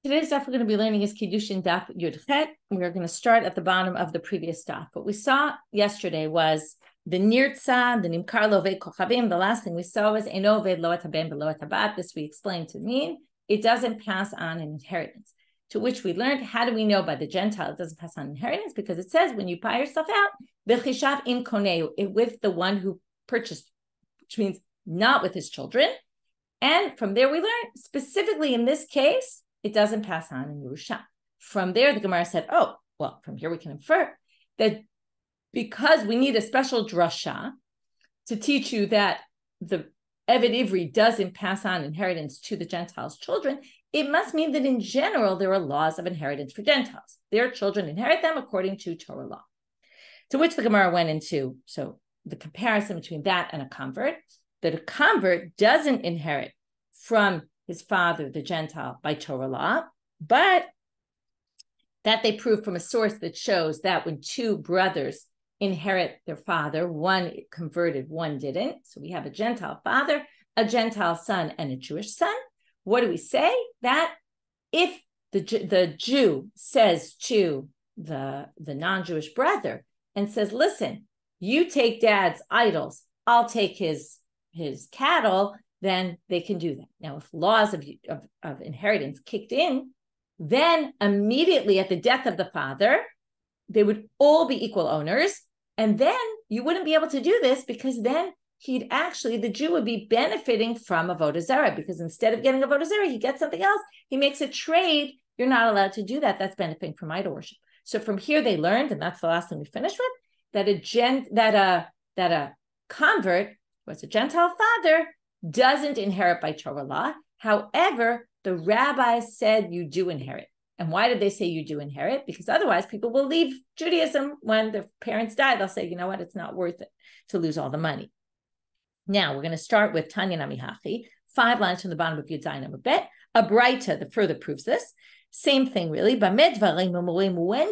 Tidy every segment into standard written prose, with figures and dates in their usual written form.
Today's daf we're going to be learning is Kiddushin daf Yud Chet. We're going to start at the bottom of the previous daf. What we saw yesterday was the nirtza, the nimkar lovei kochavim. The last thing we saw was eno ved lo et haben v'lo et habat. This we explained to mean it doesn't pass on an inheritance. To which we learned, how do we know by the Gentile it doesn't pass on inheritance? Because it says when you buy yourself out, v'chishav im koneu, with the one who purchased, which means not with his children. And from there we learned, specifically in this case, it doesn't pass on in Yerusha. From there, the Gemara said, oh, well, from here we can infer that because we need a special drasha to teach you that the Eved Ivri doesn't pass on inheritance to the Gentiles' children, it must mean that in general, there are laws of inheritance for Gentiles. Their children inherit them according to Torah law. To which the Gemara went into, so the comparison between that and a convert, that a convert doesn't inherit from his father, the Gentile, by Torah law, but that they prove from a source that shows that when two brothers inherit their father, one converted, one didn't. So we have a Gentile father, a Gentile son, and a Jewish son. What do we say? That if the Jew says to the non-Jewish brother and says, listen, you take dad's idols, I'll take his cattle, then they can do that. Now, if laws of inheritance kicked in, then immediately at the death of the father, they would all be equal owners. And then you wouldn't be able to do this because then the Jew would be benefiting from avodah zarah, because instead of getting avodah zarah, he gets something else. He makes a trade. You're not allowed to do that. That's benefiting from idol worship. So from here they learned, and that's the last thing we finished with, that a convert who has a Gentile father doesn't inherit by Torah law. However, the rabbis said you do inherit. And why did they say you do inherit? Because otherwise people will leave Judaism when their parents die. They'll say, you know what, it's not worth it to lose all the money. Now we're going to start with Tanya Namihachi, 5 lines from the bottom of Yud Zayin Amud Bet. A braita that further proves this. Same thing really. When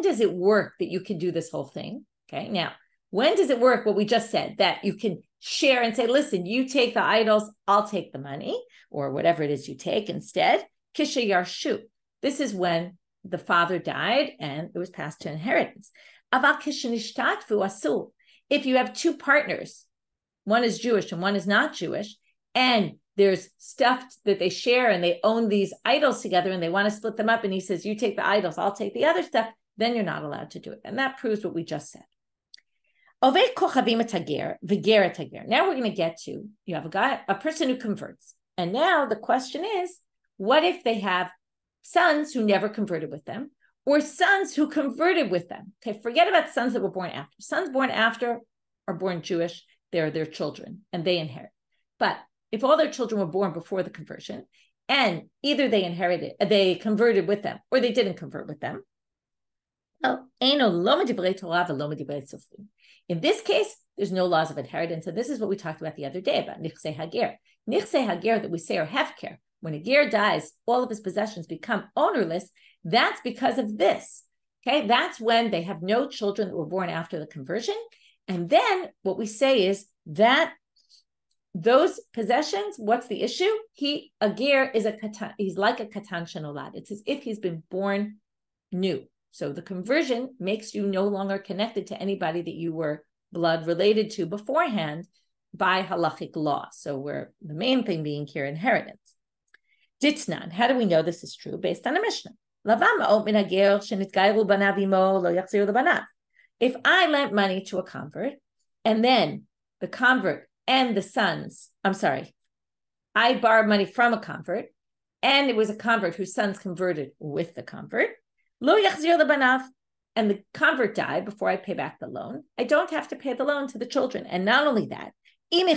does it work that you can do this whole thing? Okay, now, when does it work what we just said, that you can share and say, listen, you take the idols, I'll take the money, or whatever it is you take instead. Kisha Yarshu. This is when the father died and it was passed to inheritance. Aval Kisha Nishtatu Asul. If you have two partners, one is Jewish and one is not Jewish, and there's stuff that they share and they own these idols together and they want to split them up, and he says, you take the idols, I'll take the other stuff, then you're not allowed to do it. And that proves what we just said. Now we're going to get to, you have a person who converts. And now the question is, what if they have sons who never converted with them, or sons who converted with them? Okay, forget about sons that were born after. Sons born after are born Jewish, they're their children, and they inherit. But if all their children were born before the conversion, and either they converted with them, or they didn't convert with them, in this case, there's no laws of inheritance. And this is what we talked about the other day about nichse hager. Nichse hager that we say are hefker. When a ger dies, all of his possessions become ownerless. That's because of this. Okay, that's when they have no children that were born after the conversion. And then what we say is that those possessions, what's the issue? A ger is he's like a katan shenolad. It's as if he's been born new. So the conversion makes you no longer connected to anybody that you were blood related to beforehand by halachic law. So the main thing being here inheritance. Ditnan, how do we know this is true? Based on a Mishnah. If I lent money to a convert, and then the convert and the sons, I borrowed money from a convert, and it was a convert whose sons converted with the convert, lo yachzir lebanav, and the convert died before I pay back the loan, I don't have to pay the loan to the children. And not only that, if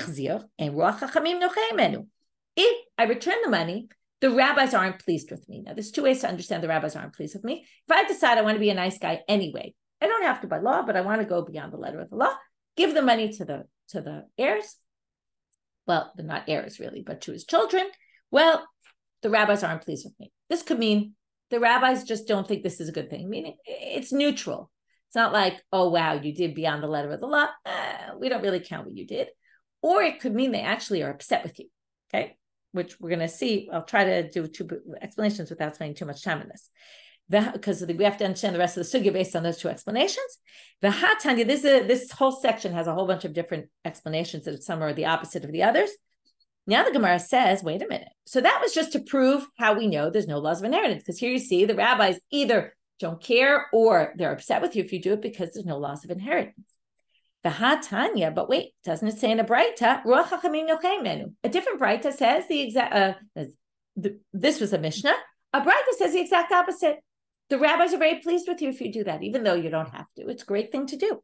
I return the money, the rabbis aren't pleased with me. Now, there's two ways to understand the rabbis aren't pleased with me. If I decide I want to be a nice guy anyway, I don't have to by law, but I want to go beyond the letter of the law, give the money to the heirs. Well, they're not heirs really, but to his children. Well, the rabbis aren't pleased with me. This could mean the rabbis just don't think this is a good thing, meaning it's neutral. It's not like, oh, wow, you did beyond the letter of the law. We don't really count what you did. Or it could mean they actually are upset with you, okay? which we're going to see. I'll try to do two explanations without spending too much time on this. Because we have to understand the rest of the sugya based on those two explanations. This whole section has a whole bunch of different explanations that some are the opposite of the others. Now the Gemara says, wait a minute. So that was just to prove how we know there's no laws of inheritance. Because here you see the rabbis either don't care or they're upset with you if you do it because there's no laws of inheritance. But wait, doesn't it say in a braita, a different braita says the exact, this was a Mishnah, a braita says the exact opposite. The rabbis are very pleased with you if you do that, even though you don't have to. It's a great thing to do.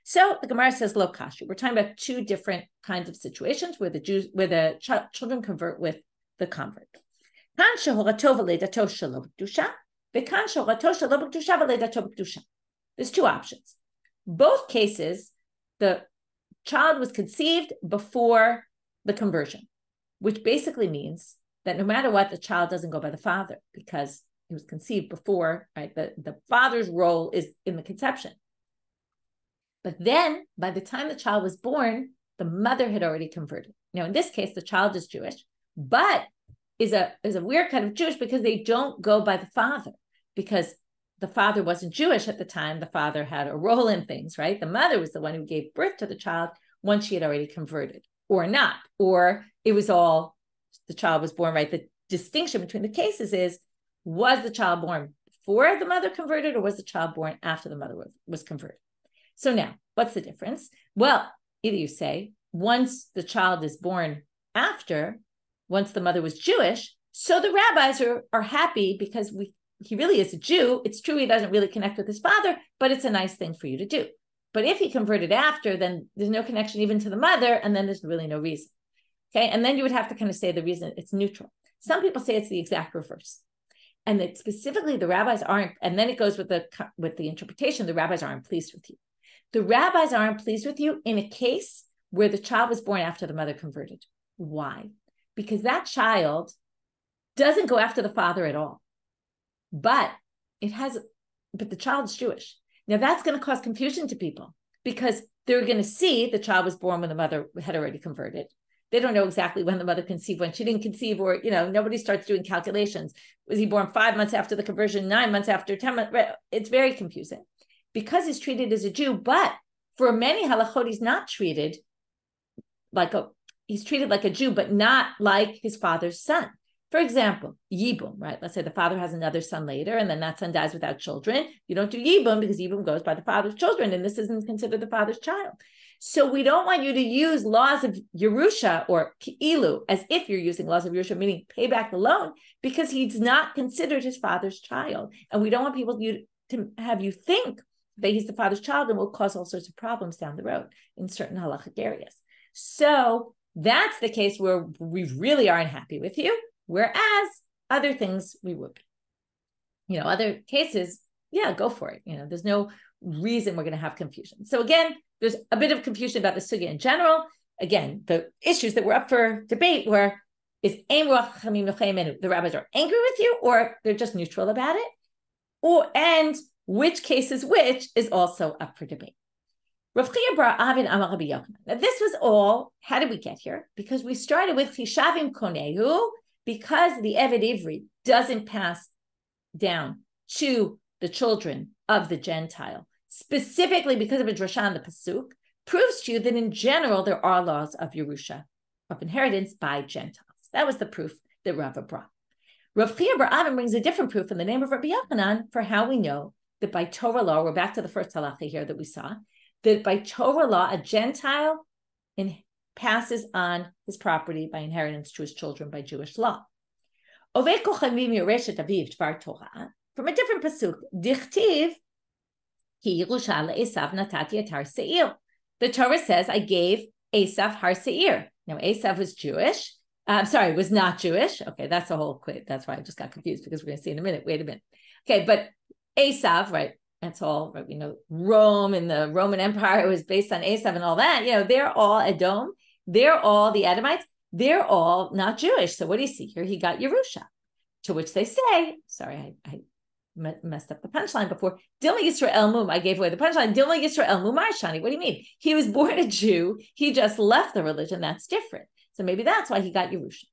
So the Gemara says, lo kashu. We're talking about two different kinds of situations where the children convert with the convert. There's two options. Both cases, the child was conceived before the conversion, which basically means that no matter what, the child doesn't go by the father because he was conceived before, right? The father's role is in the conception. But then by the time the child was born, the mother had already converted. Now, in this case, the child is Jewish, but is a weird kind of Jewish because they don't go by the father because the father wasn't Jewish at the time. The father had a role in things, right? The mother was the one who gave birth to the child once she had already converted or not, or it was all, the child was born, right? The distinction between the cases is, was the child born before the mother converted or was the child born after the mother was converted? So now, what's the difference? Well, either you say, once the child is born after, once the mother was Jewish, so the rabbis are happy because he really is a Jew. It's true he doesn't really connect with his father, but it's a nice thing for you to do. But if he converted after, then there's no connection even to the mother, and then there's really no reason. Okay, and then you would have to kind of say the reason it's neutral. Some people say it's the exact reverse. And that specifically the rabbis aren't, and then it goes with the interpretation, the rabbis aren't pleased with you. The rabbis aren't pleased with you in a case where the child was born after the mother converted. Why? Because that child doesn't go after the father at all. But the child's Jewish. Now that's going to cause confusion to people because they're going to see the child was born when the mother had already converted. They don't know exactly when the mother conceived, when she didn't conceive, or, nobody starts doing calculations. Was he born 5 months after the conversion, 9 months after, 10 months? It's very confusing because he's treated as a Jew, but for many halachot, he's not treated he's treated like a Jew, but not like his father's son. For example, yibum, right? Let's say the father has another son later, and then that son dies without children. You don't do yibum because yibum goes by the father's children, and this isn't considered the father's child. So we don't want you to use laws of Yerusha or Ki'ilu as if you're using laws of Yerusha, meaning pay back the loan, because he's not considered his father's child. And we don't want people to have you think that he's the father's child and will cause all sorts of problems down the road in certain halachic areas. So that's the case where we really aren't happy with you, whereas other things we would. Other cases, yeah, go for it. There's no reason we're going to have confusion. So again, there's a bit of confusion about the sugya in general. Again, the issues that were up for debate were, the rabbis are angry with you, or they're just neutral about it, and which case is which is also up for debate. Now, this was all, how did we get here? Because we started with Chishavim Konehu, because the Eved Ivri doesn't pass down to the children of the Gentile, specifically because of a drasha in the Pasuk, proves to you that in general there are laws of Yerusha, of inheritance by Gentiles. That was the proof that Rava brought. Rav Chia bar Avin brings a different proof in the name of Rabbi Yochanan for how we know that by Torah law, we're back to the first halacha here that we saw, that by Torah law, a Gentile passes on his property by inheritance to his children by Jewish law. From a different pasuk, dichtiv ki Yerusha le'esav natati et har seir. The Torah says, I gave Esav har seir. Now, Esav was Jewish. Was not Jewish. Okay, that's a whole quiz. That's why I just got confused because we're going to see in a minute. Wait a minute. Okay, but Esav, right? That's all, right? Rome and the Roman Empire was based on Esav and all that. They're all Edom. They're all the Edomites. They're all not Jewish. So what do you see here? He got Yerusha, to which they say, sorry, I messed up the punchline before. Dilma Yisrael Mum, I gave away the punchline. Dilma Yisrael Mumar Shani. What do you mean? He was born a Jew. He just left the religion. That's different. So maybe that's why he got Yerusha.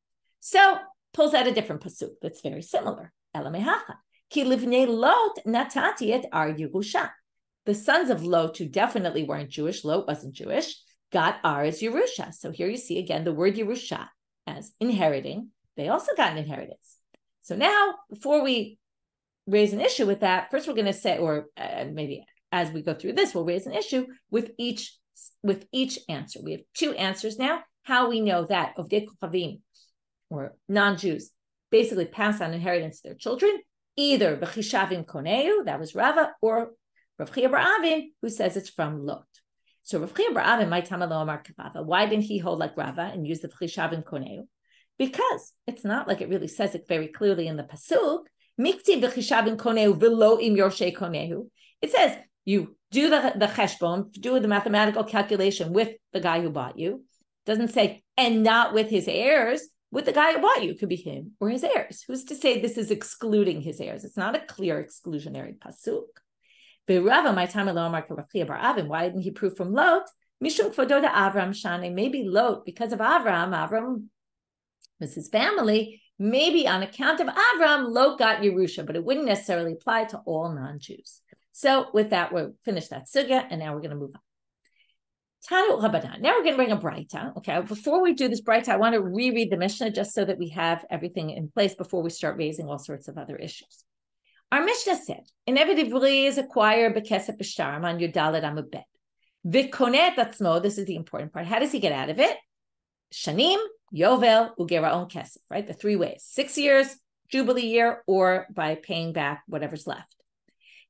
So pulls out a different pasuk that's very similar. Elamehacha. Ki livnei Lot natati et ar Yerusha. The sons of Lot, who definitely weren't Jewish, Lot wasn't Jewish, got ar as Yerusha. So here you see again the word Yerusha as inheriting. They also got an inheritance. So now, before we raise an issue with that, first we're going to say, or maybe as we go through this, we'll raise an issue with each answer. We have two answers now. How we know that Ovdei Kochavim, or non-Jews, basically pass on inheritance to their children, either B'chishavim Koneu, that was Rava, or Rav Chia bar Avin, who says it's from Lot. So Rav Chia bar Avin, my Tama lo amar kavava. Why didn't he hold like Rava and use the B'chishavim Koneu? Because it's not like it really says it very clearly in the pasuk. Mikti B'chishavim Koneu v'lo im yorshei Koneu. It says you do the cheshbon, do the mathematical calculation with the guy who bought you. It doesn't say and not with his heirs. With the guy who bought you, it could be him or his heirs. Who's to say this is excluding his heirs? It's not a clear exclusionary pasuk. Rava, my time alone, why didn't he prove from Lot? Mishum kvododa Avram shane. Maybe Lot, because of Avram was his family. Maybe on account of Avram, Lot got Yerusha, but it wouldn't necessarily apply to all non-Jews. So with that, we'll finish that sugya, and now we're going to move on. Tanu Rabbanit. Now we're going to bring a braita. Okay, before we do this braita, I want to reread the Mishnah just so that we have everything in place before we start raising all sorts of other issues. Our Mishnah said, "An eved ivri is acquired b'kesef b'shtarim on Yudalad Amud Bet. V'konet atzmo." This is the important part. How does he get out of it? Shanim, Yovel, ugeraon kesef. Right, the three ways: 6 years, Jubilee year, or by paying back whatever's left.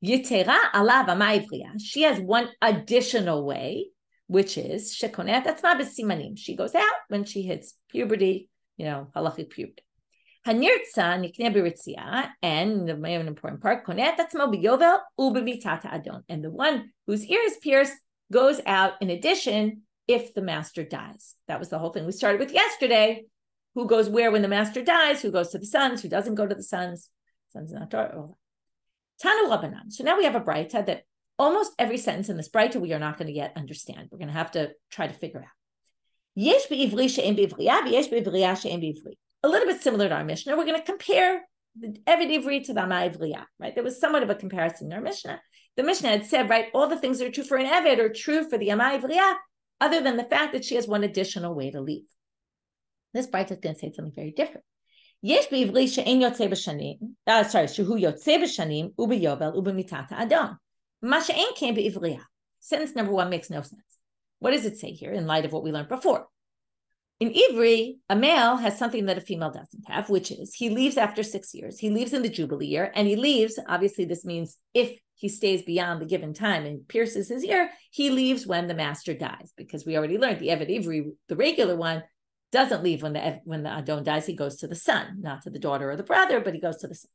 Yitera alav ama ivriya. She has one additional way, which is shekonet atzma b'simanim. She goes out when she hits puberty, halachic puberty. Hanirtza nikne b'ritzia, and the main important part, konet atzmo b'yovel u'b'mitata adon. And the one whose ear is pierced goes out in addition if the master dies. That was the whole thing we started with yesterday. Who goes where when the master dies? Who goes to the sons? Who doesn't go to the sons? Sons not Torah. Tanu Rabbanan. So now we have a braita that almost every sentence in this braita we are not going to yet understand. We're going to have to try to figure out. Yesh be'ivri she'en be'ivriya, v'yesh be'ivriya she'en be'ivri. A little bit similar to our Mishnah. We're going to compare the Eved Ivri to the Ama Ivriya, right? There was somewhat of a comparison in our Mishnah. The Mishnah had said, right, all the things that are true for an Eved are true for the Ama Ivriya, other than the fact that she has one additional way to leave. This braita is going to say something very different. Yesh be'ivri she'en yotzei b'shanim, shehu yotzei b'shanim, u'b'yovel, u'b'mitata adon. Ma she'en kein be'ivriya. Sentence number one makes no sense. What does it say here in light of what we learned before? In Ivri, a male has something that a female doesn't have, which is he leaves after 6 years. He leaves in the Jubilee year, and he leaves, obviously this means if he stays beyond the given time and pierces his ear, he leaves when the master dies, because we already learned the Eved Ivri, the regular one, doesn't leave when the Adon dies. He goes to the son, not to the daughter or the brother, but he goes to the son.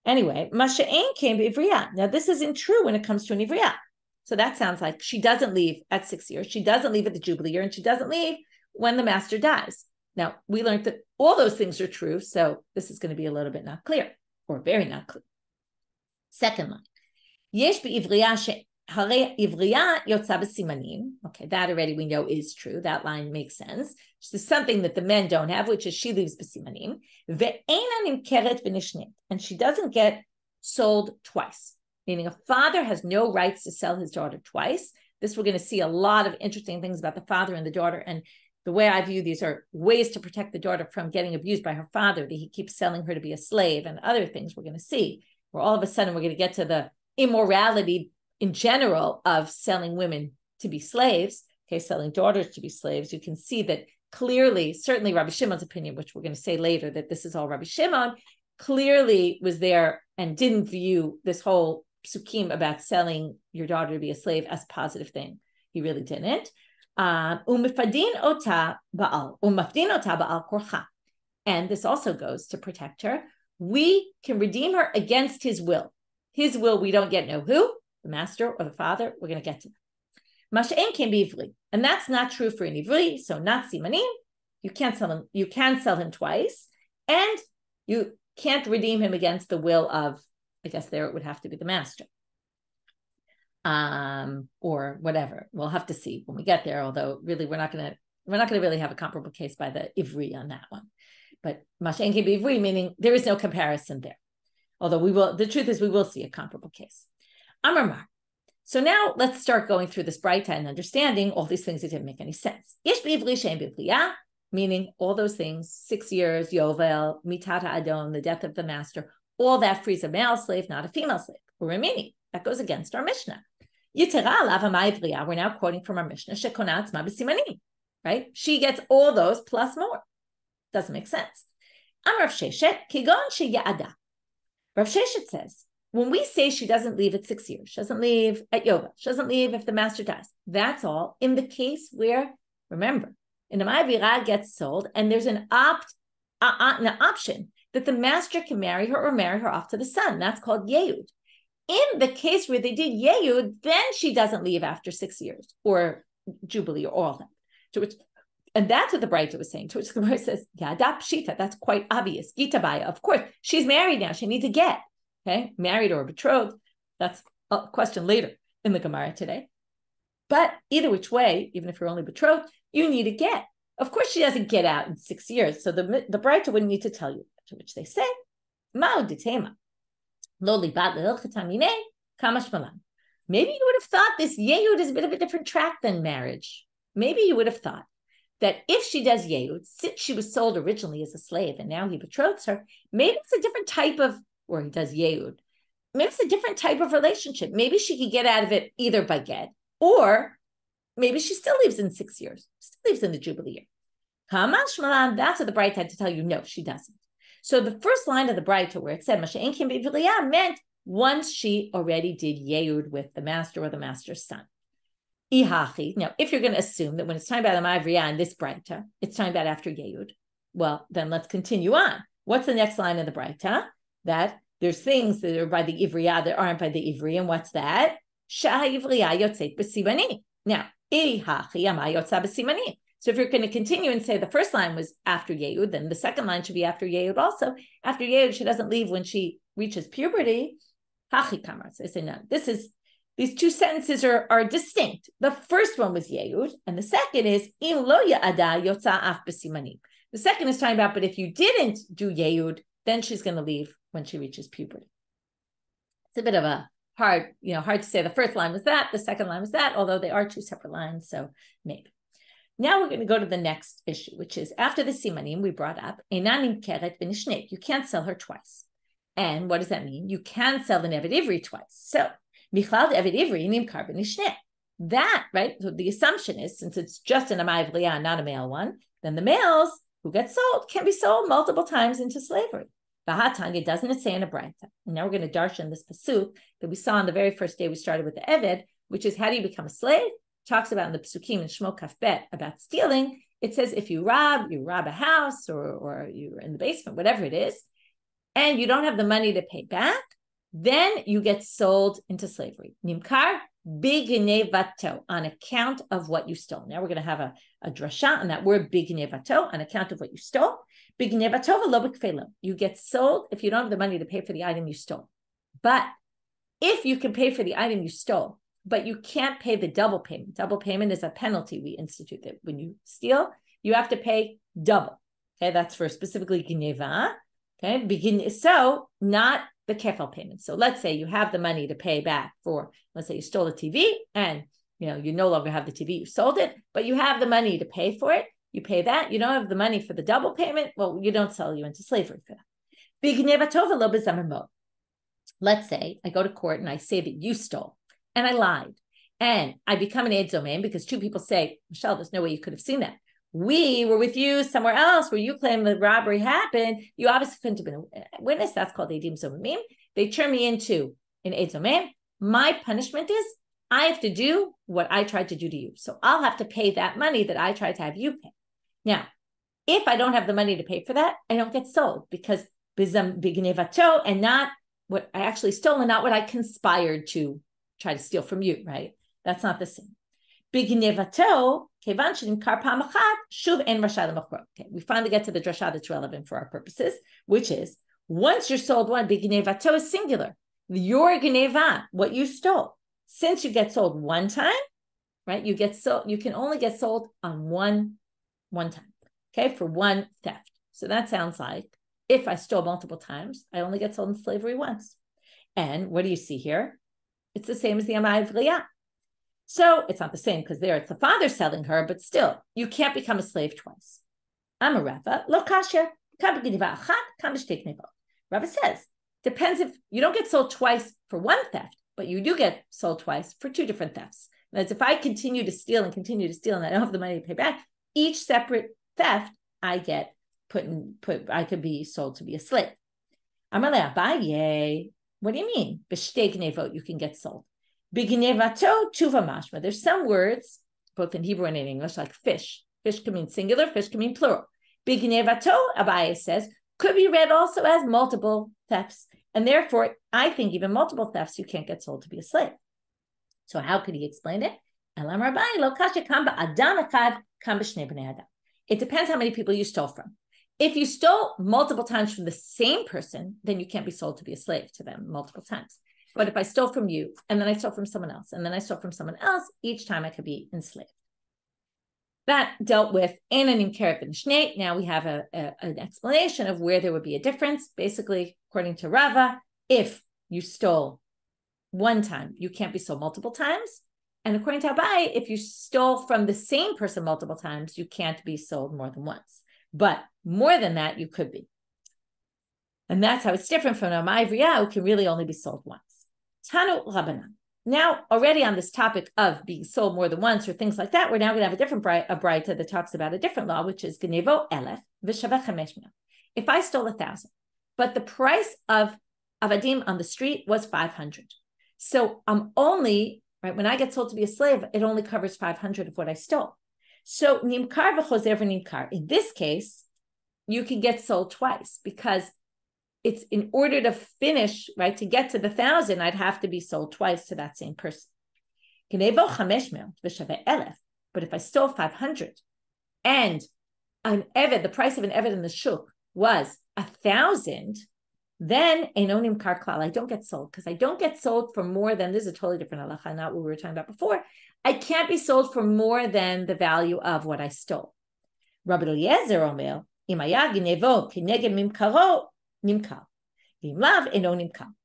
Anyway, Masha'en came to Ivriya. Now this isn't true when it comes to an Ivriya. So that sounds like she doesn't leave at 6 years. She doesn't leave at the Jubilee year, and she doesn't leave when the master dies. Now, we learned that all those things are true, so this is going to be a little bit not clear, or very not clear. Second line. Yesh be'ivriya hare ivriya yotza b'simanim. Okay, that already we know is true. That line makes sense. There's something that the men don't have, which is she leaves b'simanim. Ve'ena nimkeret v'nishnet. And she doesn't get sold twice, meaning a father has no rights to sell his daughter twice. This we're going to see a lot of interesting things about the father and the daughter, and the way I view these are ways to protect the daughter from getting abused by her father, that he keeps selling her to be a slave, and other things we're going to see, where all of a sudden we're going to get to the immorality in general of selling women to be slaves, okay, selling daughters to be slaves. You can see that clearly, certainly Rabbi Shimon's opinion, which we're going to say later, that this is all Rabbi Shimon, clearly was there and didn't view this whole psukim about selling your daughter to be a slave as a positive thing. He really didn't. Umifadin ota ba'al korcha. And this also goes to protect her. We can redeem her against his will. His will, we don't yet know who, the master or the father. We're going to get to that. Masha'en can be ivri. And that's not true for an ivri, so not simanim. You can't sell him. You can sell him twice. And you can't redeem him against the will of, I guess there it would have to be the master. Or whatever. We'll have to see when we get there, although really we're not going to really have a comparable case by the Ivri on that one. But Mashen Kibivri, meaning there is no comparison there. Although the truth is we will see a comparable case. Amar Mar. So now let's start going through this braita and understanding all these things that didn't make any sense. Meaning all those things, 6 years, Yovel, Mitata Adon, the death of the master, all that frees a male slave, not a female slave. Urimini, that goes against our Mishnah. We're now quoting from our Mishnah, right? She gets all those plus more. Doesn't make sense. Rav Sheshet says, when we say she doesn't leave at 6 years, she doesn't leave at Yovel, she doesn't leave if the master dies, that's all in the case where, remember, in the Ma'avira gets sold and there's an option that the master can marry her or marry her off to the son. That's called Yehud. In the case where they did Yehud, then she doesn't leave after 6 years or Jubilee or all that. And that's what the braita was saying. To which the Gemara says, Yada Pshita, that's quite obvious. Gita Baya, of course, she's married now. She needs a get. Okay, married or betrothed. That's a question later in the Gemara today. But either which way, even if you're only betrothed, you need a get. Of course, she doesn't get out in 6 years. So the braita wouldn't need to tell you. To which they say, Ma'u ditema. Maybe you would have thought this Yehud is a bit of a different track than marriage. Maybe you would have thought that if she does Yehud, since she was sold originally as a slave and now he betroths her, maybe it's a different type of, or he does Yehud, maybe it's a different type of relationship. Maybe she could get out of it either by get, or maybe she still leaves in 6 years, still leaves in the Jubilee year. That's what the braita had to tell you. No, she doesn't. So the first line of the braita where it said Masha'en Kim B'Viliyah meant once she already did Yehud with the master or the master's son. Ihachi. Now, if you're going to assume that when it's talking about the Ma'avriya in this braita, it's talking about after Yehud, well, then let's continue on. What's the next line of the braita? That there's things that are by the Ivriya that aren't by the Ivri, and what's that? Sha'Ivriya yotzeit b'simani. Now, Ihachi ama yotza b'simani. So if you're going to continue and say the first line was after Yehud, then the second line should be after Yehud also. After Yehud, she doesn't leave when she reaches puberty. Hachi kamar. So I say, no, these two sentences are distinct. The first one was Yehud, and the second is im lo ya'ada yotza af b'simani. The second is talking about, but if you didn't do Yehud, then she's going to leave when she reaches puberty. It's a bit of a hard to say. The first line was that, the second line was that, although they are two separate lines, so maybe. Now we're going to go to the next issue, which is after the simanim we brought up, enanim keret v'nishnek. You can't sell her twice. And what does that mean? You can sell the Eved Ivri twice. So, Michlal Eved Ivri nimkar v'nishnek. That, right? So the assumption is, since it's just an Amai V'liyah, not a male one, then the males who get sold can be sold multiple times into slavery. V'hatanya, doesn't it say in a braita? And now we're going to darshan this pasuk that we saw on the very first day we started with the Eved, which is how do you become a slave? Talks about in the Psukim and Shmo Kaf Bet about stealing. It says if you rob a house or you're in the basement, whatever it is, and you don't have the money to pay back, then you get sold into slavery. Nimkar bignevato, on account of what you stole. Now we're going to have a drasha on that word bignevato, on account of what you stole. Bignevato v'lo b'kfelo. You get sold if you don't have the money to pay for the item you stole. But if you can pay for the item you stole, but you can't pay the double payment. Double payment is a penalty we institute that when you steal, you have to pay double. Okay, that's for specifically gneva. Okay, so not the kefal payment. So let's say you have the money to pay back for, let's say you stole a TV and you no longer have the TV, you sold it, but you have the money to pay for it. You pay that. You don't have the money for the double payment. Well, you don't sell you into slavery for that. Let's say I go to court and I say that you stole. And I lied. And I become an Eid Zomein because two people say, Michelle, there's no way you could have seen that. We were with you somewhere else where you claim the robbery happened. You obviously couldn't have been a witness. That's called Eidim Zomim. They turn me into an Eid Zomein. My punishment is I have to do what I tried to do to you. So I'll have to pay that money that I tried to have you pay. Now, if I don't have the money to pay for that, I don't get sold because bizam bignevato and not what I actually stole and not what I conspired to try to steal from you, right? That's not the same. Bignevato, kevan kar pamachat shuv en rashad l'machor. Okay, we finally get to the drasha that's relevant for our purposes, which is once you're sold one, bignevato is singular. Your gneva, what you stole, since you get sold one time, right? You get sold. You can only get sold on one time. Okay, for one theft. So that sounds like if I stole multiple times, I only get sold in slavery once. And what do you see here? It's the same as the Amai V'liyah. So it's not the same because there it's the father selling her, but still, you can't become a slave twice. I'm a Rava, lo kasher, Rava says, depends if you don't get sold twice for one theft, but you do get sold twice for two different thefts. That's if I continue to steal and I don't have the money to pay back, each separate theft I get I could be sold to be a slave. Amar le Abaye, what do you mean? B'shtei gnevot, you can get sold. B'gnevato tuva mashma. There's some words, both in Hebrew and in English, like fish. Fish can mean singular, fish can mean plural. B'gnevato, Abaye says, could be read also as multiple thefts. And therefore, I think even multiple thefts, you can't get sold to be a slave. So how could he explain it? It depends how many people you stole from. If you stole multiple times from the same person, then you can't be sold to be a slave to them multiple times. But if I stole from you, and then I stole from someone else, and then I stole from someone else, each time I could be enslaved. That dealt with Ananim Keret and Shnei. Now we have an explanation of where there would be a difference. Basically, according to Rava, if you stole one time, you can't be sold multiple times. And according to Abai, if you stole from the same person multiple times, you can't be sold more than once. But more than that, you could be. And that's how it's different from Amai V'liyah, who can really only be sold once. Tanu Rabbanan. Now, already on this topic of being sold more than once or things like that, we're now going to have a different braita that talks about a different law, which is Genevo Elef v'shaveh 500. If I stole 1,000, but the price of avadim on the street was 500. So I'm only, right, when I get sold to be a slave, it only covers 500 of what I stole. So nimkar v'chozer v'nimkar. In this case, you can get sold twice because it's in order to finish, right, to get to the 1,000, I'd have to be sold twice to that same person. But if I stole 500 and an eved, the price of an eved in the shuk was 1,000, then enonim kar klal, I don't get sold because I don't get sold for more than, this is a totally different halacha, not what we were talking about before. I can't be sold for more than the value of what I stole. Rabbi Eliezer Omer, imaya ginevo kineged mimkaro nimkal.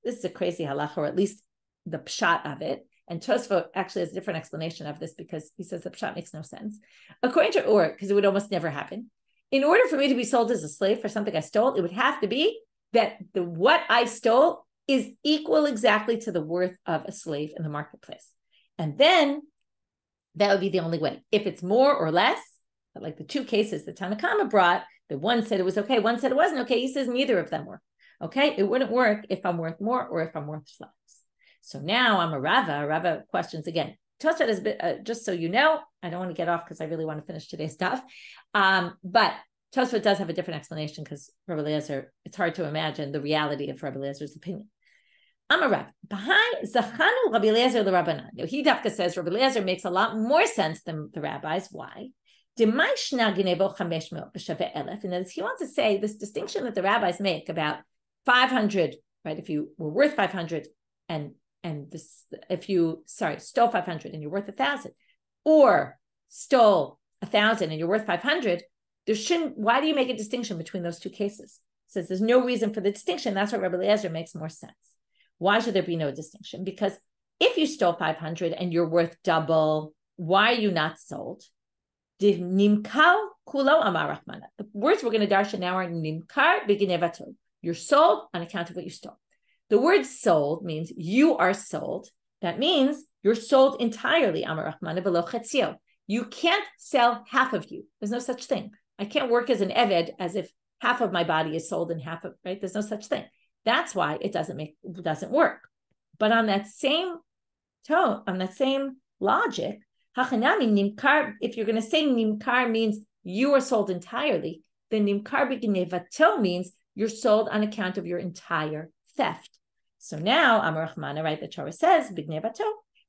This is a crazy halacha, or at least the pshat of it. And Tosfot actually has a different explanation of this because he says the pshat makes no sense. According to Ur, because it would almost never happen, in order for me to be sold as a slave for something I stole, it would have to be that what I stole is equal exactly to the worth of a slave in the marketplace. And then that would be the only way. If it's more or less, like the two cases that Tanakama brought, the one said it was okay, one said it wasn't okay, he says neither of them were. Okay, it wouldn't work if I'm worth more or if I'm worth less. So now I'm a Rava. Rava questions again. Tosfot is just so you know, I don't want to get off because I really want to finish today's stuff. But Tosfot does have a different explanation because Rabbi Eliezer, it's hard to imagine the reality of Rabbi Eliezer's opinion. I'm a Rava. Behind Zachanu Rabbi Eliezer the Rabbanan. He Dafka says Rabbi Eliezer makes a lot more sense than the rabbis. Why? And he wants to say this distinction that the rabbis make about 500, right? If you were worth 500 and this, if you, stole 500 and you're worth 1,000, or stole 1,000 and you're worth 500, why do you make a distinction between those two cases? It says there's no reason for the distinction. That's what Rabbi Eliezer makes more sense. Why should there be no distinction? Because if you stole 500 and you're worth double, why are you not sold? Nimkal kulo amar Rahmana. The words we're going to darshan now are nimkar b'genevato. You're sold on account of what you stole. The word sold means you are sold. That means you're sold entirely. Amar Rahmana v'lo chetzio. You can't sell half of you. There's no such thing. I can't work as an eved as if half of my body is sold and half of, right? There's no such thing. That's why it doesn't work. But on that same tone, on that same logic, hachanami nimkar, if you're going to say nimkar means you are sold entirely, then nimkar b'genevato means you're sold on account of your entire theft. So now, Amar Rahmana, right, the Torah says, b'genevato,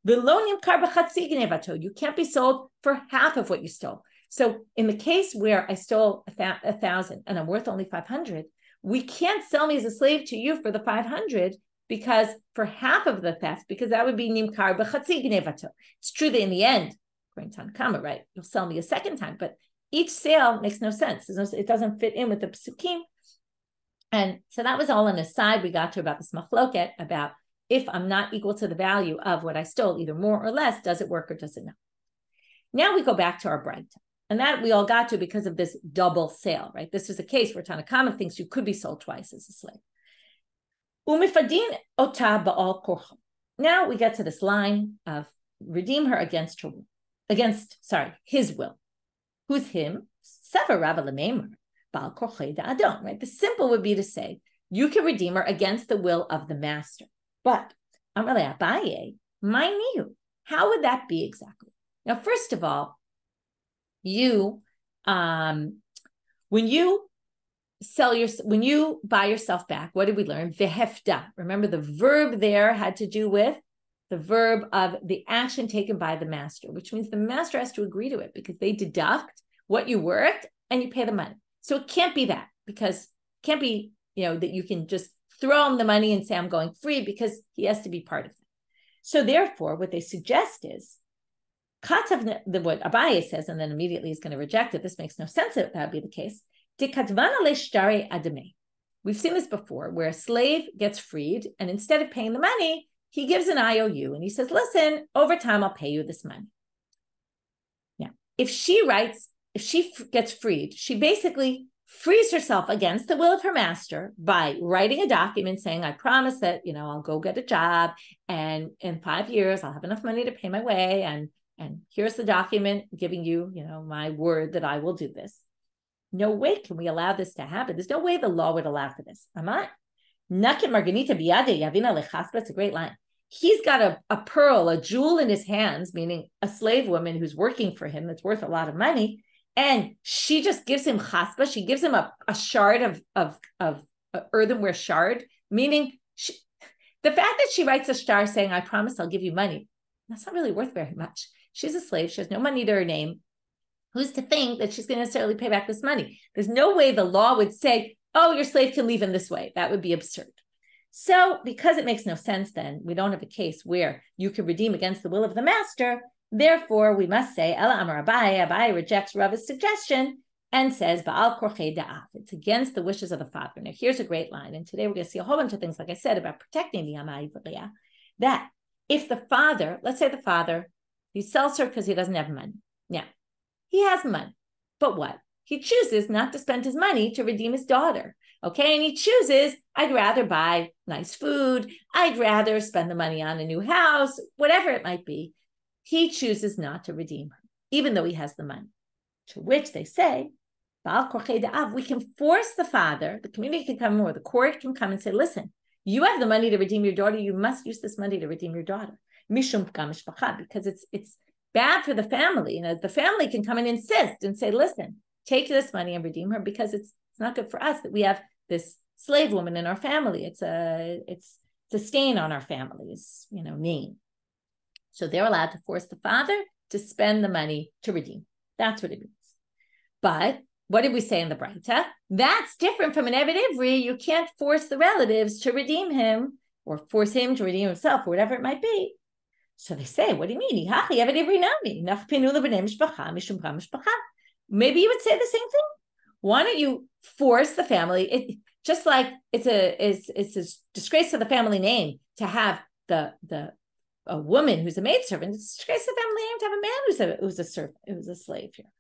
v'lo nimkar b'chatzi genevato. You can't be sold for half of what you stole. So in the case where I stole 1,000 and I'm worth only 500, we can't sell me as a slave to you for the 500 because for half of the theft, because that would be nimkar b'chatzi genevato. It's true that in the end, according to Tanakama, right, you'll sell me a second time, but each sale makes no sense. It doesn't fit in with the psukim. And so that was all an aside we got to about this machloket, about if I'm not equal to the value of what I stole, either more or less, does it work or does it not? Now we go back to our braita. And that we all got to because of this double sale, right? This is a case where Tanakama thinks you could be sold twice as a slave. Umifadin ota ba'al korcha. Now we get to this line of redeem her against his will. Who's him? Sever Rabba Lemeimer, ba'al korcha da'adon, right? The simple would be to say, you can redeem her against the will of the master. But, Amalei Abaye, my new, how would that be exactly? Now, first of all, when you buy yourself back, what did we learn? Vehefta. Remember, the verb there had to do with the verb of the action taken by the master, which means the master has to agree to it because they deduct what you worked and you pay the money. So it can't be that, because it can't be, that you can just throw him the money and say, I'm going free, because he has to be part of it. So therefore, what they suggest is, what Abaye says, and then immediately he's going to reject it. This makes no sense that would be the case. We've seen this before, where a slave gets freed, and instead of paying the money, he gives an IOU, and he says, listen, over time, I'll pay you this money. Now, if she gets freed, she basically frees herself against the will of her master by writing a document saying, I promise that, I'll go get a job, and in 5 years, I'll have enough money to pay my way, and here's the document giving you, my word that I will do this. No way can we allow this to happen. There's no way the law would allow for this. It's a great line. He's got a pearl, a jewel in his hands, meaning a slave woman who's working for him that's worth a lot of money. And she just gives him chaspa. She gives him a shard of earthenware shard, meaning the fact that she writes a star saying, I promise I'll give you money, that's not really worth very much. She's a slave. She has no money to her name. Who's to think that she's going to necessarily pay back this money? There's no way the law would say, oh, your slave can leave in this way. That would be absurd. So because it makes no sense, then we don't have a case where you can redeem against the will of the master. Therefore, we must say, Ela Amar Abaye. Abaye rejects Rava's suggestion and says, Ba'al korchei da'af. It's against the wishes of the father. Now, here's a great line. And today we're going to see a whole bunch of things, like I said, about protecting the Amai V'Leah. That if the father, let's say the father, he sells her because he doesn't have money. Now, he has money, but what? He chooses not to spend his money to redeem his daughter, okay? And he chooses, I'd rather buy nice food. I'd rather spend the money on a new house, whatever it might be. He chooses not to redeem her, even though he has the money. To which they say, we can force the father, the community can come, or the court can come and say, listen, you have the money to redeem your daughter. You must use this money to redeem your daughter. Because it's bad for the family. The family can come and insist and say, listen, take this money and redeem her, because it's not good for us that we have this slave woman in our family. It's a stain on our family's, name. So they're allowed to force the father to spend the money to redeem. That's what it means. But what did we say in the braita? That's different from an Eved Ivri. You can't force the relatives to redeem him or force him to redeem himself or whatever it might be. So they say, what do you mean? Maybe you would say the same thing. Why don't you force the family? Just like it's a disgrace to the family name to have a woman who's a maidservant. It's a disgrace to the family name to have a man who's a servant, who's a slave here.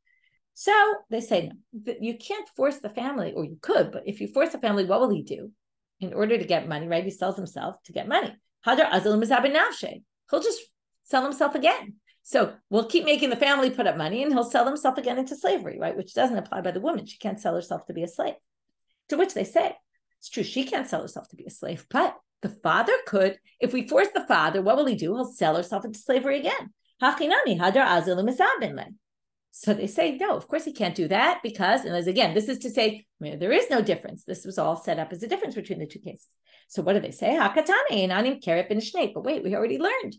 So they say, no, you can't force the family, or you could, but if you force the family, what will he do in order to get money, right? He sells himself to get money. He'll just sell himself again. So we'll keep making the family put up money, and he'll sell himself again into slavery, right? Which doesn't apply by the woman. She can't sell herself to be a slave. To which they say, it's true, she can't sell herself to be a slave, but the father could. If we force the father, what will he do? He'll sell herself into slavery again. So they say, no, of course he can't do that, because, and as again, this is to say, there is no difference. This was all set up as a difference between the two cases. So what do they say? But wait, we already learned.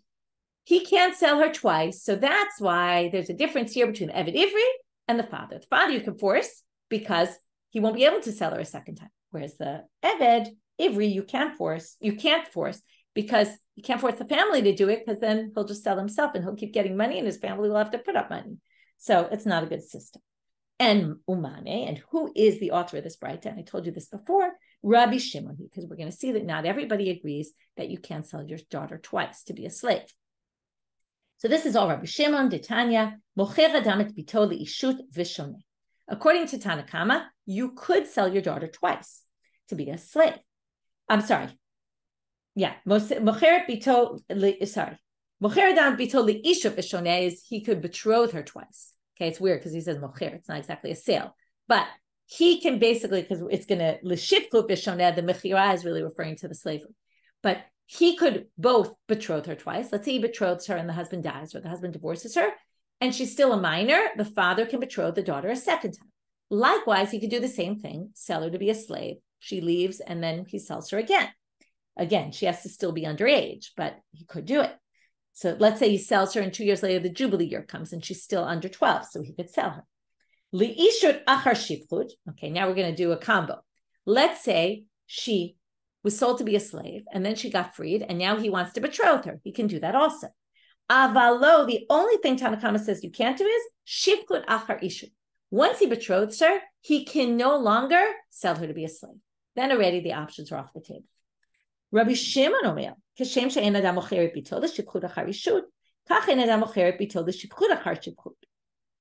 He can't sell her twice. So that's why there's a difference here between the Eved Ivri and the father. The father you can force because he won't be able to sell her a second time. Whereas the Eved Ivri, you can't force because you can't force the family to do it, because then he'll just sell himself and he'll keep getting money and his family will have to put up money. So it's not a good system. And umane, and who is the author of this braita? And I told you this before, Rabbi Shimon, because we're going to see that not everybody agrees that you can't sell your daughter twice to be a slave. So this is all Rabbi Shimon, Tanya, mocher adam et bito liishut v'shoneh. According to Tanakama, you could sell your daughter twice to be a slave. I'm sorry. Yeah, mocher bito, sorry. Mocher adam bito liishut v'shoneh is he could betroth her twice. Okay, it's weird because he says mocher. It's not exactly a sale, but he can basically, because it's going to l'shivku v'shoneh, the mechira is really referring to the slavery, but he could both betroth her twice. Let's say he betroths her and the husband dies, or the husband divorces her, and she's still a minor. The father can betroth the daughter a second time. Likewise, he could do the same thing, sell her to be a slave. She leaves, and then he sells her again. Again, she has to still be underage, but he could do it. So let's say he sells her, and 2 years later, the Jubilee year comes, and she's still under 12, so he could sell her. Li'ishut achar shivchut. Okay, now we're going to do a combo. Let's say she was sold to be a slave, and then she got freed, and now he wants to betroth her. He can do that also. Avalo, the only thing Tanakama says you can't do is shivchut achar ishut. Once he betroths her, he can no longer sell her to be a slave. Then already the options are off the table. Rabbi Shimon omer, kashem she'en adam mocher et bito l'shivchut achar ishut, kach en adam mocher et bito l'shivchut achar shivchut.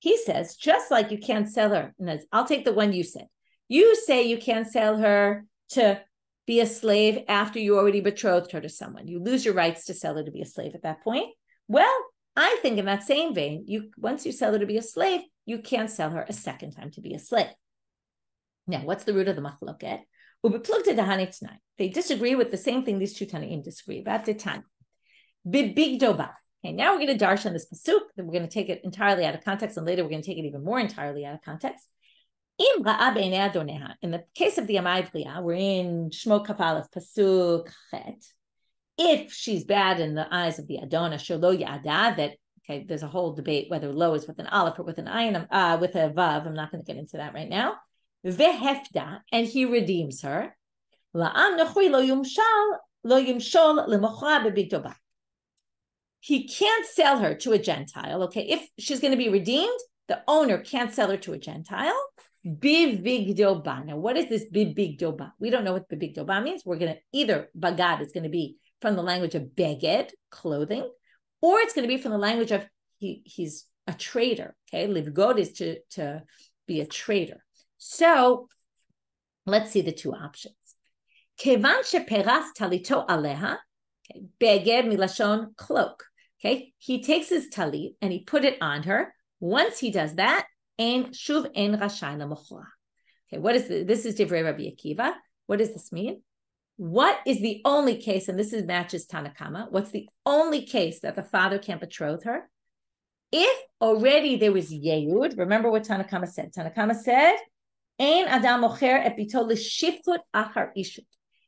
He says, just like you can't sell her, and I'll take the one you said. You say you can't sell her to be a slave after you already betrothed her to someone. You lose your rights to sell her to be a slave at that point. Well, I think in that same vein, once you sell her to be a slave, you can't sell her a second time to be a slave. Now, what's the root of the machloket? They disagree with the same thing these two Tanaim disagree about. The Tanya. Bibigdoba. Okay, now we're going to darshan this pasuk, then we're going to take it entirely out of context, and later we're going to take it even more entirely out of context. In the case of the Amai Bria, we're in Shmo Kaf pasuk chet. If she's bad in the eyes of the Adona, shelo yada, that okay, there's a whole debate whether lo is with an aleph or with an ayin, with a vav. I'm not going to get into that right now. Vehefda, and he redeems her. La'am nechui lo yumshol lemochra bebigdoba. He can't sell her to a Gentile. Okay, if she's going to be redeemed, the owner can't sell her to a Gentile. Bivigdoba. Now, what is this bivigdoba? We don't know what bivigdoba means. We're going to either bagad is going to be from the language of beged, clothing, or it's going to be from the language of he's a trader. Okay, livgod is to be a trader. So let's see the two options. Kevan sheperas talito aleha. Okay, beged milashon cloak. Okay, he takes his talit and he put it on her. Once he does that, and shuv en rashay lamochra. Okay, what is this? This is Divrei Rabbi Akiva. What does this mean? What is the only case, and this matches Tanakama, what's the only case that the father can't betroth her? If already there was Yehud, remember what Tanakama said. Tanakama said, Ein adam mocher et bito l'shivchut achar ishut.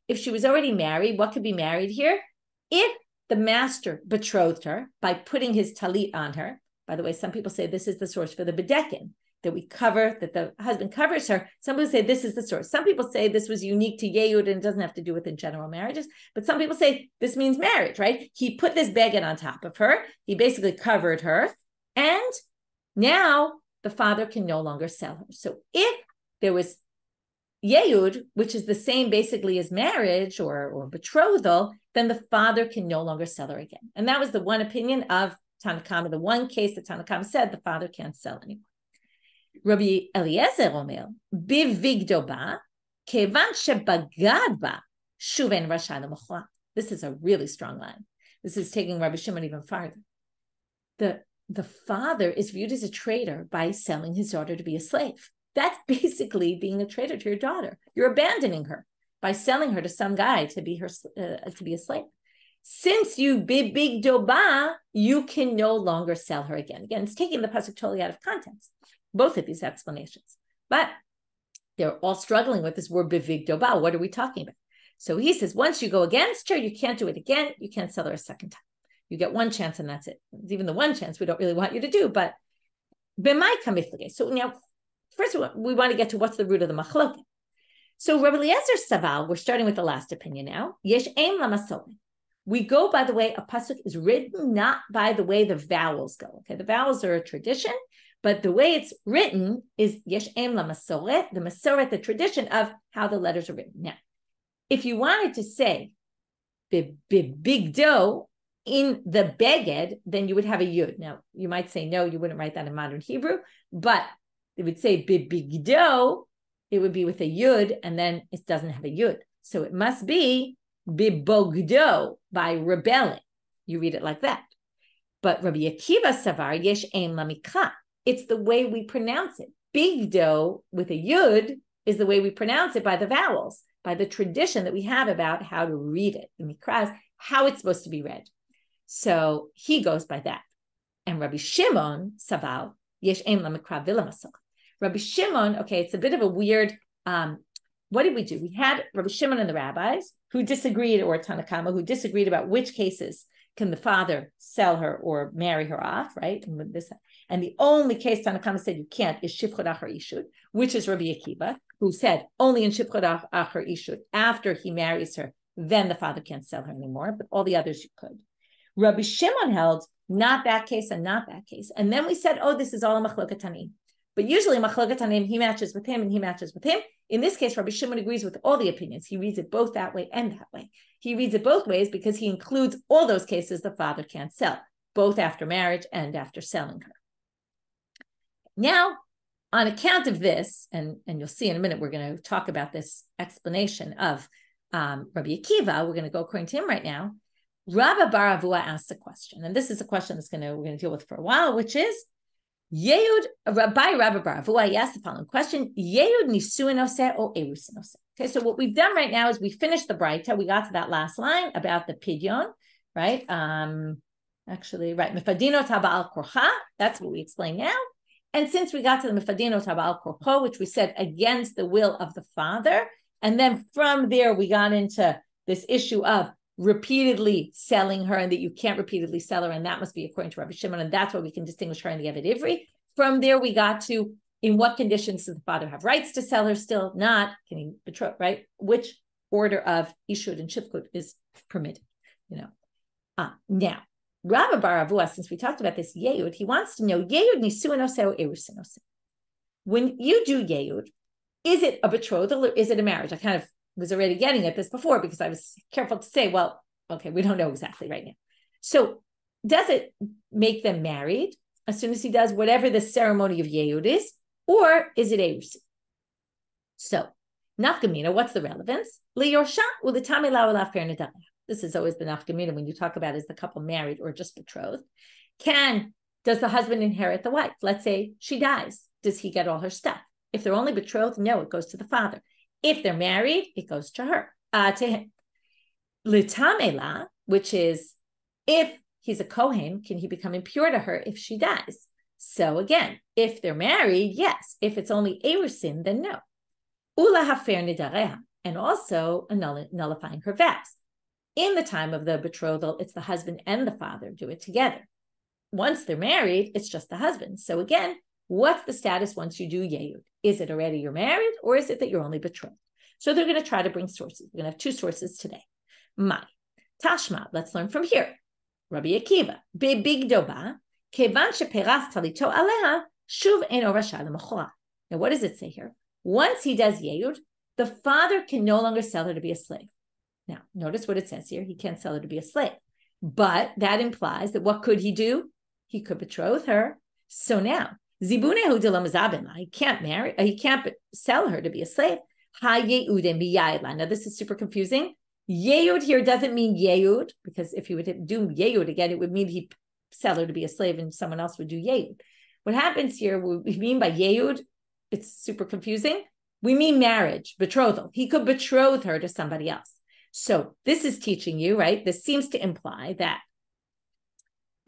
If she was already married, what could be married here? If the master betrothed her by putting his talit on her, by the way, some people say this is the source for the bedekin, that we cover, that the husband covers her. Some people say this is the source. Some people say this was unique to Yehud and it doesn't have to do with in general marriages. But some people say this means marriage, right? He put this beged on top of her. He basically covered her. And now the father can no longer sell her. So if there was Yehud, which is the same basically as marriage or betrothal, then the father can no longer sell her again. And that was the one opinion of Tanakama, the one case that Tanakama said the father can't sell anymore. Rabbi Eliezer Omer, bivigdoba, kevan shebagad ba, shuven rasha lemochra. This is a really strong line. This is taking Rabbi Shimon even farther. The father is viewed as a traitor by selling his daughter to be a slave. That's basically being a traitor to your daughter. You're abandoning her by selling her to some guy to be a slave. Since you bivigdoba, you can no longer sell her again. Again, it's taking the pasuk totally out of context. Both of these explanations. But they're all struggling with this word bivigdoba. What are we talking about? So he says, once you go against her, you can't do it again. You can't sell her a second time. You get one chance and that's it. Even the one chance we don't really want you to do. But so now, first we want to get to what's the root of the machloket. So Rabbi Eliezer Saval, we're starting with the last opinion now. Yesh aim lamasolim. We go by the way a pasuk is written, not by the way the vowels go. Okay, the vowels are a tradition. But the way it's written is yesh em la masoret, the masoret, the tradition of how the letters are written. Now, if you wanted to say big dough in the beged, then you would have a yud. Now, you might say, no, you wouldn't write that in modern Hebrew, but it would say big dough, it would be with a yud, and then it doesn't have a yud. So it must be bibogdo, by rebelling. You read it like that. But Rabbi Akiva savar yesh ein lamikra. It's the way we pronounce it. Big dough with a yud is the way we pronounce it by the vowels, by the tradition that we have about how to read it. The mikra is how it's supposed to be read. So he goes by that. And Rabbi Shimon savar yesh ein lamikra v'la masach. Rabbi Shimon, okay, it's a bit of a weird, what did we do? We had Rabbi Shimon and the rabbis who disagreed, or Tanakama, who disagreed about which cases can the father sell her or marry her off, right? And the only case Tanakama said you can't is Shifchot Achar Ishud, which is Rabbi Akiva, who said only in Shifchot Achar Ishud, after he marries her, then the father can't sell her anymore, but all the others you could. Rabbi Shimon held not that case and not that case. And then we said, oh, this is all a machloket tanim. But usually machloket tanim, he matches with him and he matches with him. In this case, Rabbi Shimon agrees with all the opinions. He reads it both that way and that way. He reads it both ways because he includes all those cases the father can't sell, both after marriage and after selling her. Now, on account of this, and you'll see in a minute, we're going to talk about this explanation of Rabbi Akiva. We're going to go according to him right now. Rabbi Bar Avua asked a question, and this is a question we're going to deal with for a while, which is, Yehud, by Rabbi Bar Avua, he asked the following question: Yehud nisuin oseh or erusin oseh? Okay, so what we've done right now is we finished the braita. We got to that last line about the pidyon, right? Actually, right, mifadino tabal korcha. That's what we explain now. And since we got to the mifadino tabal korcho, which we said against the will of the father, and then from there we got into this issue of repeatedly selling her, and that you can't repeatedly sell her, and that must be according to Rabbi Shimon, and that's why we can distinguish her in the Eved Ivri. From there, we got to in what conditions does the father have rights to sell her still? Not can he betroth, right? Which order of Ishud and Shifkut is permitted? Now Rabbi Bar Avua, since we talked about this Yehud, he wants to know Yehud nisuin oseh or erusin oseh. When you do Yehud, is it a betrothal or is it a marriage? I kind of was already getting at this before because I was careful to say, well, okay, we don't know exactly right now. So does it make them married as soon as he does whatever the ceremony of Yehud is, or is it erusin? So, nafkamina, what's the relevance? This is always the nafkamina when you talk about is the couple married or just betrothed. Does the husband inherit the wife? Let's say she dies. Does he get all her stuff? If they're only betrothed, no, it goes to the father. If they're married, it goes to her, to him. Litamela, which is if he's a Kohen, can he become impure to her if she dies? So again, if they're married, yes. If it's only erusin, then no. Ula hafer nidareha, and also nullifying her vows. In the time of the betrothal, it's the husband and the father do it together. Once they're married, it's just the husband. So again, what's the status once you do Yehud? Is it already you're married, or is it that you're only betrothed? So they're going to try to bring sources. We're going to have two sources today. Tashma, let's learn from here. Rabbi Akiva, big doba, kevan sheperas talito aleha, shuv eno rasha lemachora. Now, what does it say here? Once he does Yehud, the father can no longer sell her to be a slave. Now, notice what it says here. He can't sell her to be a slave. But that implies that what could he do? He could betroth her. So now, he can't marry, he can't sell her to be a slave. Now, this is super confusing. Yehud here doesn't mean Yehud, because if he would do Yehud again, it would mean he'd sell her to be a slave and someone else would do Yehud. What happens here, what we mean by Yehud, it's super confusing. We mean marriage, betrothal. He could betroth her to somebody else. So this is teaching you, right? This seems to imply that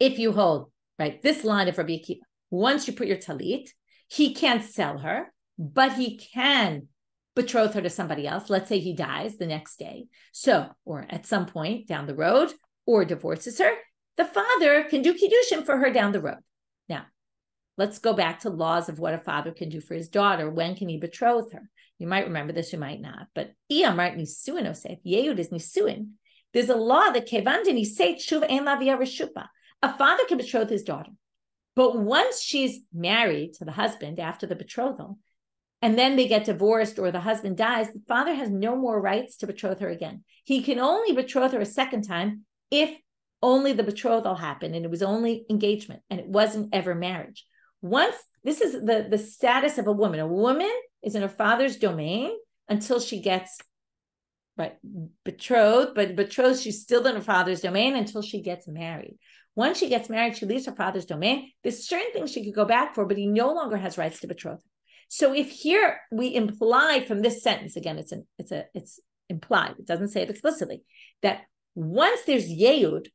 if you hold, right, this line of Rabbi Akiva, once you put your talit, he can't sell her, but he can betroth her to somebody else. Let's say he dies the next day. So, or at some point down the road, or divorces her, the father can do Kiddushin for her down the road. Now, let's go back to laws of what a father can do for his daughter. When can he betroth her? You might remember this, you might not. But Iyamart Nisuin Osef, Yehud is Nisuin. There's a law that Kevan Niseit Shuv Ein Lavia Reshupa. A father can betroth his daughter. But once she's married to the husband after the betrothal, and then they get divorced or the husband dies, the father has no more rights to betroth her again. He can only betroth her a second time if only the betrothal happened and it was only engagement and it wasn't ever marriage. Once, this is the status of a woman. A woman is in her father's domain until she gets betrothed, but betrothed, she's still in her father's domain until she gets married. Once she gets married, she leaves her father's domain. There's certain things she could go back for, but he no longer has rights to betroth her. So if here we imply from this sentence, again, it's implied, it doesn't say it explicitly, that once there's yehud,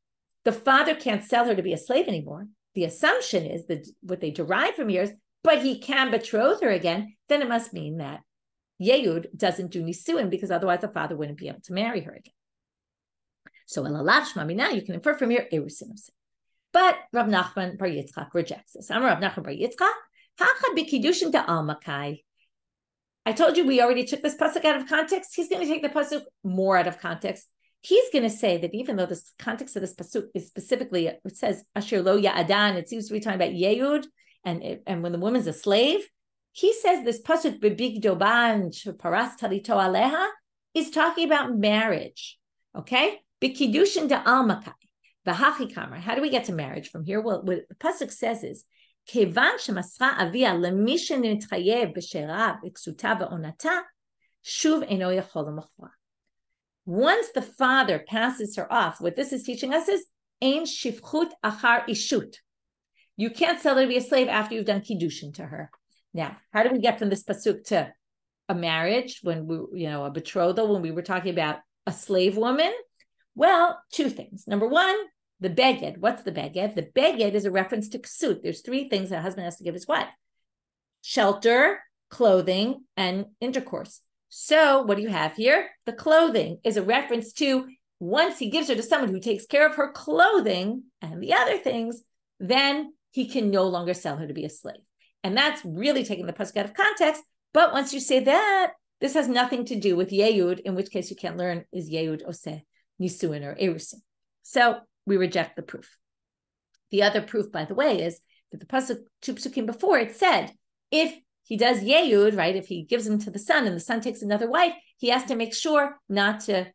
the father can't sell her to be a slave anymore. The assumption is that what they derive from here is, but he can betroth her again, then it must mean that yehud doesn't do nisuin, because otherwise the father wouldn't be able to marry her again. So now you can infer from here, erusin. But Rav Nachman bar Yitzchak rejects this. I'm Rav Nachman bar Yitzchak. I told you we already took this pasuk out of context. He's going to take the pasuk more out of context. He's going to say that even though the context of this pasuk is specifically, it says Asher lo ya'adan, it seems to be talking about yehud, and when the woman's a slave, he says this pasuk bebig doban paras talito aleha is talking about marriage. Okay, b'kiddushin da'almakai v'hachi kamar. How do we get to marriage from here? Well, what the pasuk says is, כיוון שמסרה אביה למי שנתחייב בשאירה בכסותה ועונתה, שוב אינו יכול למכרה. Once the father passes her off, what this is teaching us is, ein shifchut achar ishut. You can't sell her to be a slave after you've done kiddushin to her. Now, how do we get from this pasuk to a marriage, when we, a betrothal, when we were talking about a slave woman? Well, two things. Number one, the beged. What's the beged? The beged is a reference to ksut. There's three things that a husband has to give his wife: shelter, clothing, and intercourse. So what do you have here? The clothing is a reference to, once he gives her to someone who takes care of her clothing and the other things, then he can no longer sell her to be a slave. And that's really taking the pasuk out of context. But once you say that, this has nothing to do with yehud, in which case you can't learn is yehud oseh nisuin or erusin. So we reject the proof. The other proof, by the way, is that the pasuk, two psukim before, it said, if he does yehud, right, if he gives him to the son and the son takes another wife, he has to make sure not to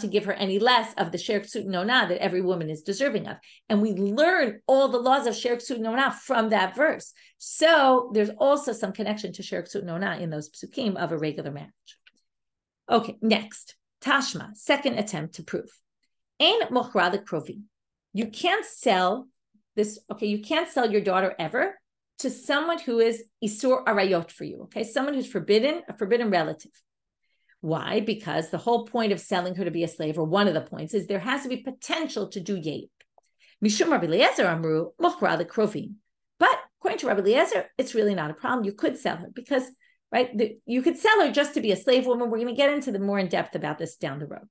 give her any less of the sheer ksut nona that every woman is deserving of. And we learn all the laws of sheer ksut nona from that verse. So there's also some connection to sheer ksut nona in those psukim of a regular marriage. Okay, next, tashma, second attempt to prove. Ein mochra lekrovim. You can't sell this, okay, you can't sell your daughter ever to someone who is isur arayot for you, okay, someone who's forbidden, a forbidden relative. Why? Because the whole point of selling her to be a slave, or one of the points, is there has to be potential to do yehud. Mishum Rabbi Eliezer amru mochra lekrovim. But according to Rabbi Eliezer, it's really not a problem. You could sell her because, right, you could sell her just to be a slave woman. We're going to get into the more in depth about this down the road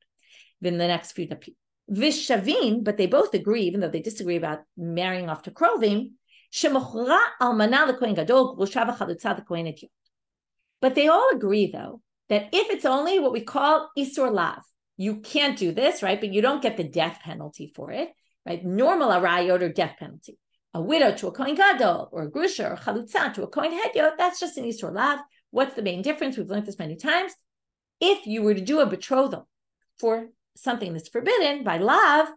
in the next few days. Vishavin, but they both agree, even though they disagree about marrying off to krovim, shemochra almana lekohen gadol grusha v'chalutza lekohen etyot. But they all agree, though, that if it's only what we call isur lav, you can't do this, right? But you don't get the death penalty for it, right? Normal arayot or death penalty. A widow to a kohen gadol, or a grusha or chalutza to a kohen hedyot, that's just an isur lav. What's the main difference? We've learned this many times. If you were to do a betrothal for something that's forbidden by lav,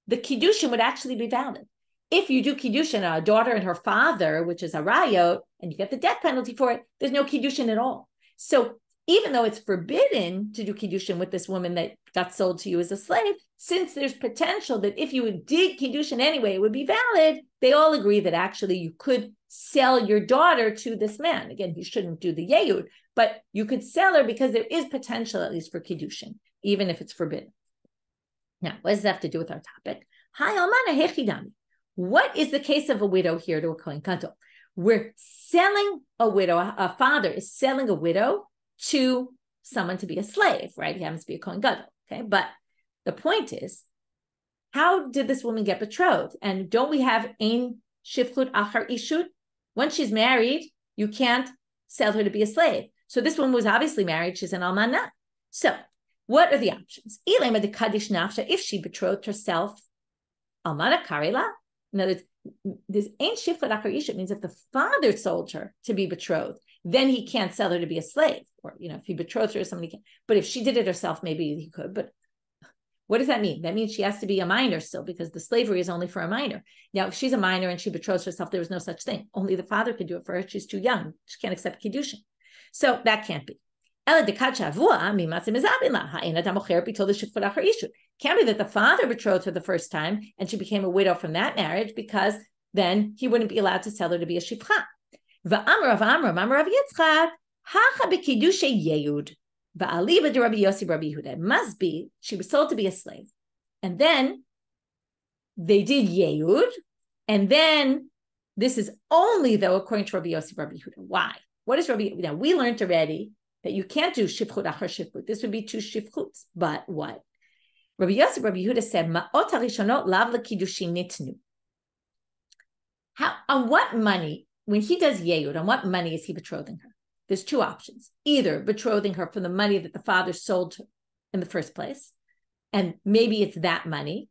the kiddushin would actually be valid. If you do kiddushin on a daughter and her father, which is a rayot, and you get the death penalty for it, there's no kiddushin at all. So even though it's forbidden to do kiddushin with this woman that got sold to you as a slave, since there's potential that if you did kiddushin anyway, it would be valid, they all agree that actually you could sell your daughter to this man. Again, he shouldn't do the yehud, but you could sell her because there is potential at least for kiddushin, even if it's forbidden. Now, what does that have to do with our topic? What is the case of a widow here to a kohen gadol? We're selling a widow, a father is selling a widow to someone to be a slave, right? He happens to be a kohen gadol, okay? But the point is, how did this woman get betrothed? And don't we have ein shifchut achar ishut? Once she's married, you can't sell her to be a slave. So this woman was obviously married. She's an almanah. So what are the options? If she betrothed herself, almanah karela. In other words, this ain't shifchut achar isha means if the father sold her to be betrothed, then he can't sell her to be a slave. Or, if he betrothed her, somebody can. But if she did it herself, maybe he could. But what does that mean? That means she has to be a minor still, because the slavery is only for a minor. Now, if she's a minor and she betroths herself, there was no such thing. Only the father could do it for her. She's too young. She can't accept Kiddushin. So that can't be. Can't be that the father betrothed her the first time and she became a widow from that marriage, because then he wouldn't be allowed to sell her to be a shifcha. It must be she was sold to be a slave, and then they did yehud, and then this is only though according to Rabbi Yossi, Rabbi Yehuda. Why? What is Rabbi? Now we learned already that you can't do shifchut achar shifchut. This would be two shifchuts. But what? Rabbi Yossi, Rabbi Yehuda said, "Ma'ot harishonot lav lekiddushin nitnu." How? On what money? When he does yehud, on what money is he betrothing her? There's two options. Either betrothing her for the money that the father sold her in the first place, and maybe it's that money,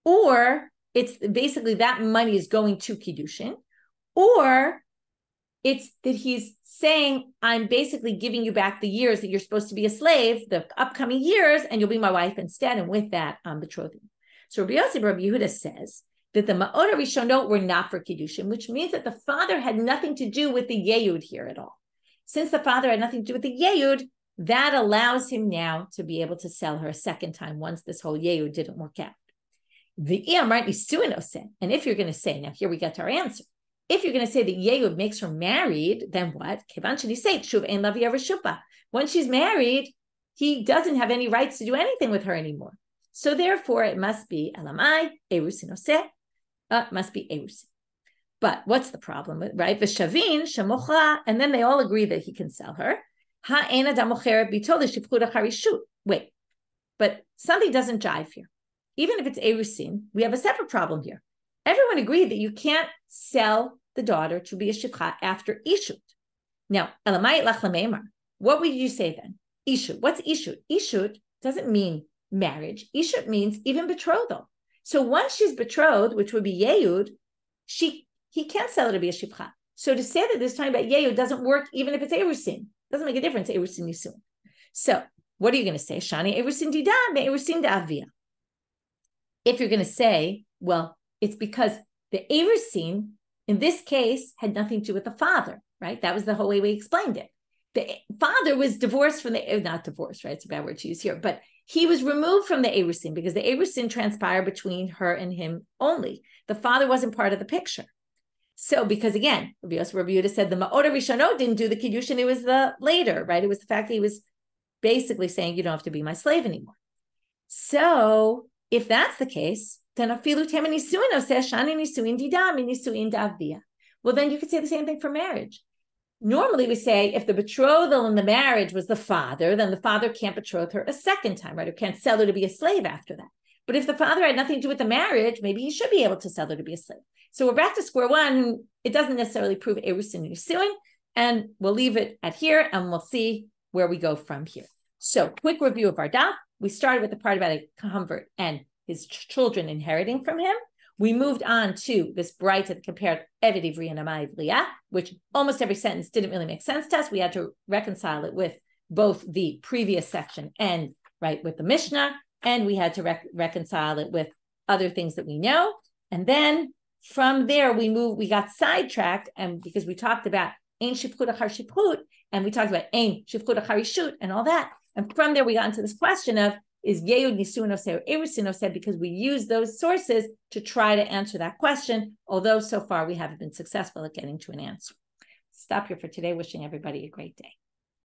or it's basically that money is going to Kiddushin, or it's that he's saying, I'm basically giving you back the years that you're supposed to be a slave, the upcoming years, and you'll be my wife instead, and with that, I'm betrothing you. So Rabbi Yossi, Rabbi Yehuda says that the Ma'ot HaRishonot were not for Kiddushin, which means that the father had nothing to do with the yehud here at all. Since the father had nothing to do with the yehud, that allows him now to be able to sell her a second time once this whole yehud didn't work out. And if you're going to say, now here we get to our answer, if you're going to say that yehud makes her married, then what? Once she's married, he doesn't have any rights to do anything with her anymore. So therefore, it must be elamai, erusin oseh, must be erusin. But what's the problem with, right? V'shavin shemocha, and then they all agree that he can sell her. Ha'en adam mocheret bito l'shifchut achar ishut. Wait, but something doesn't jive here. Even if it's erusin, we have a separate problem here. Everyone agreed that you can't sell the daughter to be a shifcha after ishut. Now, elamai lachlameimar. What would you say then? Ishut. What's ishut? Ishut doesn't mean marriage. Ishut means even betrothal. So once she's betrothed, which would be yehud, he can't sell her to be a shifcha. So to say that this time about yehud doesn't work, even if it's erusin, doesn't make a difference. Erusin yisun. So what are you going to say? Shani erusin didan me erusin da'avia. If you're going to say, well, it's because the erusin in this case had nothing to do with the father, right? That was the whole way we explained it. The father was divorced from not divorced, right? It's a bad word to use here, but he was removed from the erusin because the erusin transpired between her and him only. The father wasn't part of the picture. So, because again, Rabbi Yehuda said the Ma'ot HaRishonot didn't do the Kiddushin, it was the later, right? It was the fact that he was basically saying, you don't have to be my slave anymore. So, if that's the case, then afilu tema nisuin oseh shani nisuin didam nisuin da'avia. Well, then you could say the same thing for marriage. Normally we say if the betrothal in the marriage was the father, then the father can't betroth her a second time, right? Or can't sell her to be a slave after that. But if the father had nothing to do with the marriage, maybe he should be able to sell her to be a slave. So we're back to square one. It doesn't necessarily prove erusin and nisuin, and we'll leave it at here, and we'll see where we go from here. So quick review of our daf. We started with the part about a convert and his children inheriting from him. We moved on to this braita that compared Eved Ivri and Amai Ivriya, which almost every sentence didn't really make sense to us. We had to reconcile it with both the previous section and with the Mishnah, and we had to reconcile it with other things that we know. And then from there, we got sidetracked, and because we talked about Ein Shifchut Achar Shifchut, and we talked about Ein Shifchut Achar Ishut and all that. And from there, we got into this question of, is Yehud Nisuin Oseh or Erusin Oseh, because we use those sources to try to answer that question, although so far we haven't been successful at getting to an answer. Stop here for today. Wishing everybody a great day.